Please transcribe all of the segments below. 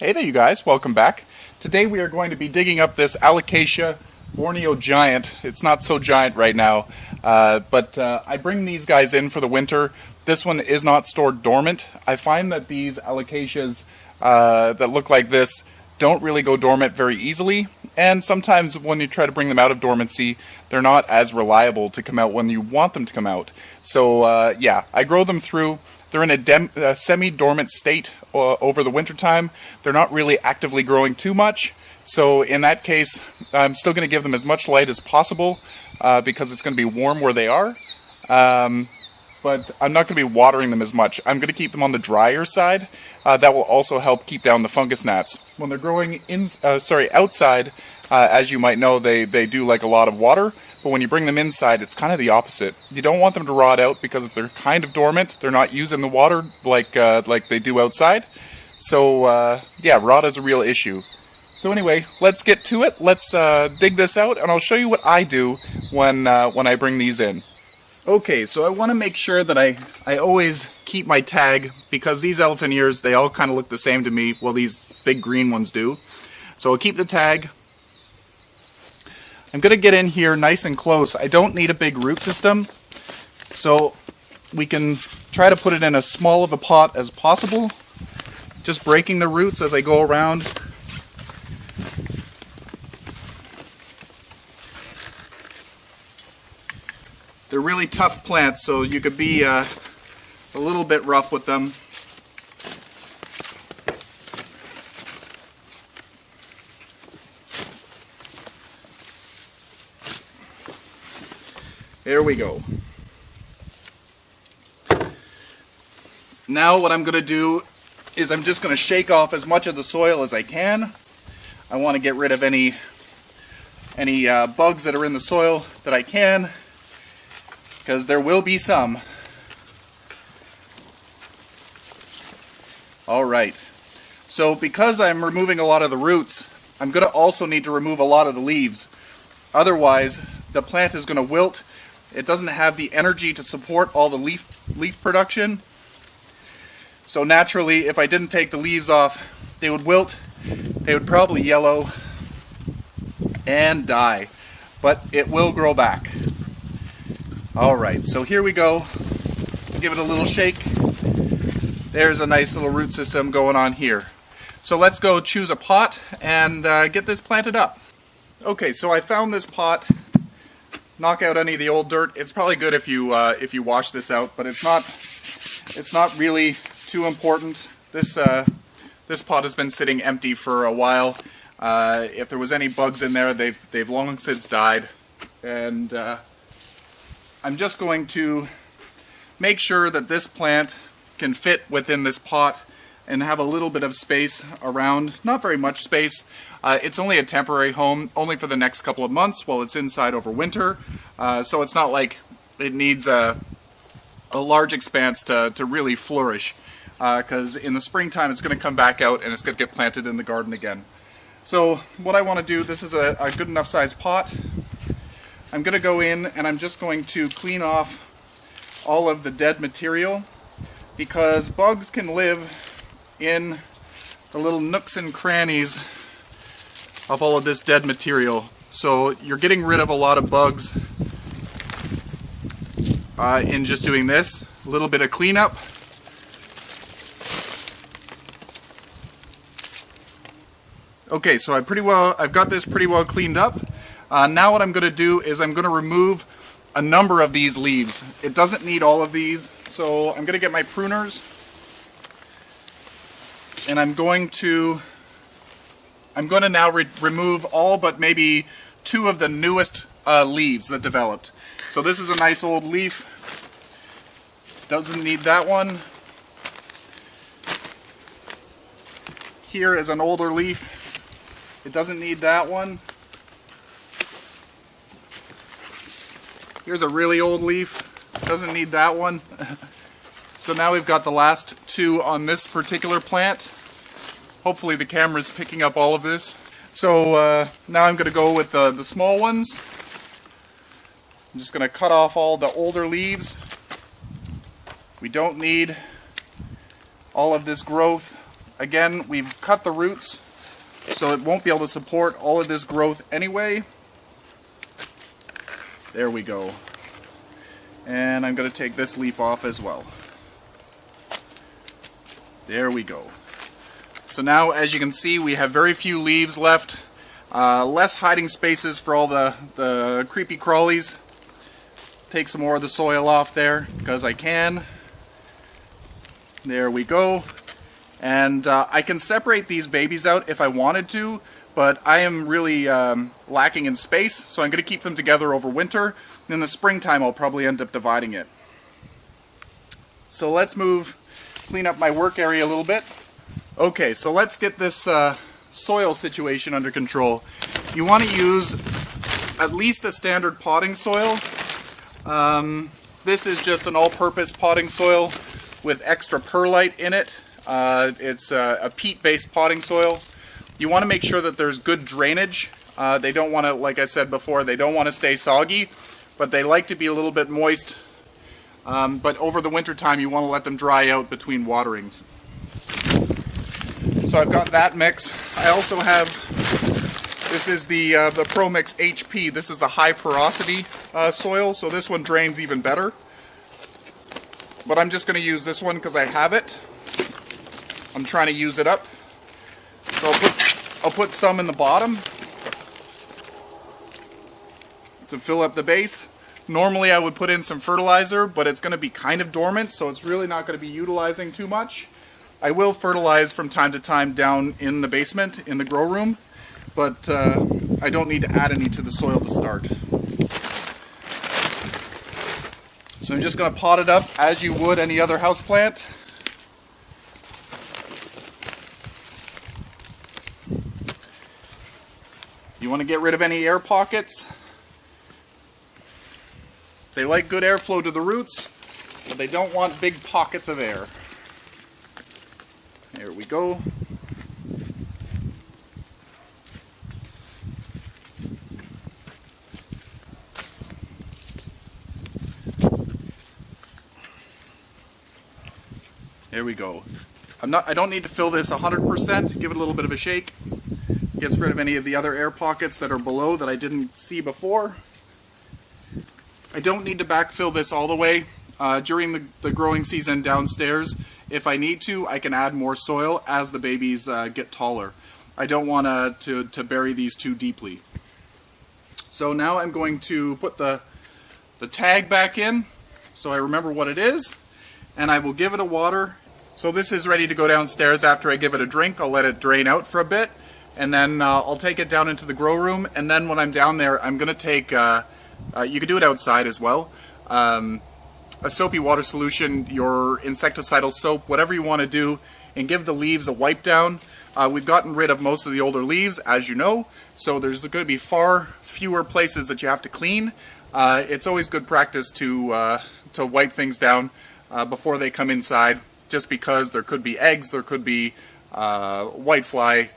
Hey there you guys, welcome back. Today we are going to be digging up this Alocasia Borneo giant. It's not so giant right now, but I bring these guys in for the winter. This one is not stored dormant. I find that these Alocasias that look like this don't really go dormant very easily, and sometimes when you try to bring them out of dormancy, they're not as reliable to come out when you want them to come out. So yeah, I grow them through. They're in a semi-dormant state over the winter time. They're not really actively growing too much, so in that case I'm still going to give them as much light as possible because it's going to be warm where they are, but I'm not going to be watering them as much. I'm going to keep them on the drier side. That will also help keep down the fungus gnats. When they're growing outside, as you might know, they do like a lot of water. But when you bring them inside, it's kind of the opposite. You don't want them to rot out because if they're kind of dormant, they're not using the water like they do outside. So yeah, rot is a real issue. So anyway, let's get to it. Let's dig this out, and I'll show you what I do when I bring these in. Okay, so I want to make sure that I always keep my tag, because these elephant ears, they all kind of look the same to me. Well, these big green ones do. So I'll keep the tag. I'm going to get in here nice and close. I don't need a big root system, so we can try to put it in as small of a pot as possible, just breaking the roots as I go around. They're really tough plants, so you could be a little bit rough with them. There we go. Now what I'm going to do is I'm just going to shake off as much of the soil as I can. I want to get rid of any bugs that are in the soil that I can, because there will be some. Alright, so because I'm removing a lot of the roots, I'm going to also need to remove a lot of the leaves. Otherwise, the plant is going to wilt. It doesn't have the energy to support all the leaf production. So naturally, if I didn't take the leaves off, they would wilt. They would probably yellow and die. But it will grow back. Alright, so here we go. Give it a little shake. There's a nice little root system going on here. So let's go choose a pot and get this planted up. Okay, so I found this pot. Knock out any of the old dirt. It's probably good if you wash this out, but it's not really too important. This pot has been sitting empty for a while. If there was any bugs in there, they've long since died, and I'm just going to make sure that this plant can fit within this pot and have a little bit of space around. Not very much space. It's only a temporary home, only for the next couple of months while it's inside over winter. So it's not like it needs a large expanse to really flourish. Because in the springtime it's going to come back out and it's going to get planted in the garden again. So what I want to do, this is a good enough sized pot. I'm going to go in and I'm just going to clean off all of the dead material, because bugs can live in the little nooks and crannies of all of this dead material. So you're getting rid of a lot of bugs in just doing this. A little bit of cleanup. Okay, so I've got this pretty well cleaned up. Now what I'm going to do is I'm going to remove a number of these leaves. It doesn't need all of these, so I'm going to get my pruners, and I'm going to now remove all but maybe 2 of the newest leaves that developed. So this is a nice old leaf. Doesn't need that one. Here is an older leaf. It doesn't need that one. Here's a really old leaf. Doesn't need that one. So now we've got the last 2 on this particular plant. Hopefully the camera's picking up all of this. So now I'm going to go with the small ones. I'm just going to cut off all the older leaves. We don't need all of this growth. Again, we've cut the roots, so it won't be able to support all of this growth anyway. There we go. And I'm going to take this leaf off as well. There we go. So now, as you can see, we have very few leaves left. Less hiding spaces for all the creepy crawlies. Take some more of the soil off there, because I can. There we go. And I can separate these babies out if I wanted to, but I am really lacking in space, so I'm going to keep them together over winter. And in the springtime, I'll probably end up dividing it. So let's clean up my work area a little bit. Okay, so let's get this soil situation under control. You want to use at least a standard potting soil. This is just an all-purpose potting soil with extra perlite in it. It's a peat-based potting soil. You want to make sure that there's good drainage. They don't want to, like I said before, they don't want to stay soggy, but they like to be a little bit moist. But over the winter time, you want to let them dry out between waterings. So I've got that mix. I also have, this is the ProMix HP. This is the high porosity soil, so this one drains even better. But I'm just going to use this one because I have it. I'm trying to use it up. So I'll put some in the bottom to fill up the base. Normally I would put in some fertilizer, but it's going to be kind of dormant, so it's really not going to be utilizing too much. I will fertilize from time to time down in the basement, in the grow room, but I don't need to add any to the soil to start. So I'm just going to pot it up as you would any other houseplant. You want to get rid of any air pockets. They like good airflow to the roots, but they don't want big pockets of air. There we go. There we go. I don't need to fill this 100%. Give it a little bit of a shake. Gets rid of any of the other air pockets that are below that I didn't see before. I don't need to backfill this all the way. During the growing season downstairs, if I need to, I can add more soil as the babies get taller. I don't want to bury these too deeply. So now I'm going to put the tag back in so I remember what it is, and I will give it a water. So this is ready to go downstairs. After I give it a drink, I'll let it drain out for a bit, and then I'll take it down into the grow room, and then when I'm down there, I'm going to take, you could do it outside as well, a soapy water solution, your insecticidal soap, whatever you want to do, and give the leaves a wipe down. We've gotten rid of most of the older leaves, as you know, so there's going to be far fewer places that you have to clean. It's always good practice to wipe things down before they come inside, just because there could be eggs, there could be whitefly,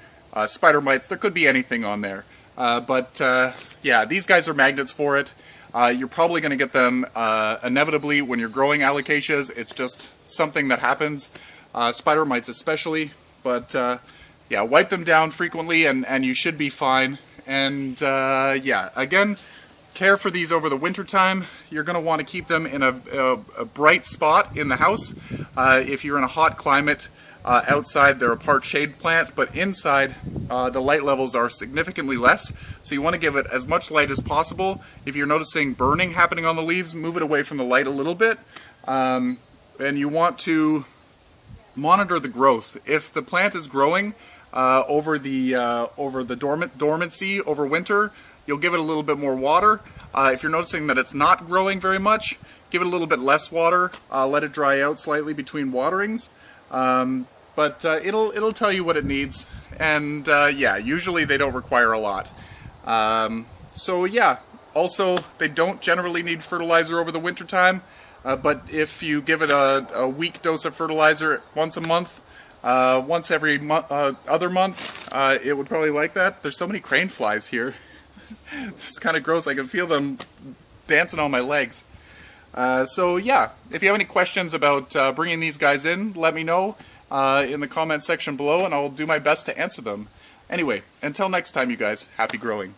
spider mites, there could be anything on there. Yeah, these guys are magnets for it. You're probably going to get them inevitably when you're growing alocasias. It's just something that happens, spider mites especially. But yeah, wipe them down frequently and you should be fine. And yeah, again, care for these over the winter time. You're going to want to keep them in a bright spot in the house. If you're in a hot climate, outside they're a part shade plant, but inside the light levels are significantly less, so you want to give it as much light as possible. If you're noticing burning happening on the leaves, move it away from the light a little bit, and you want to monitor the growth. If the plant is growing over the dormancy over winter, you'll give it a little bit more water. If you're noticing that it's not growing very much, give it a little bit less water, let it dry out slightly between waterings. But it'll tell you what it needs, and yeah, usually they don't require a lot. So yeah, also they don't generally need fertilizer over the winter time, but if you give it a weak dose of fertilizer once a month, once every other month, it would probably like that. There's so many crane flies here. It's kind of gross. I can feel them dancing on my legs. So yeah, if you have any questions about bringing these guys in, let me know. in the comment section below, and I'll do my best to answer them. Anyway, until next time, you guys, happy growing.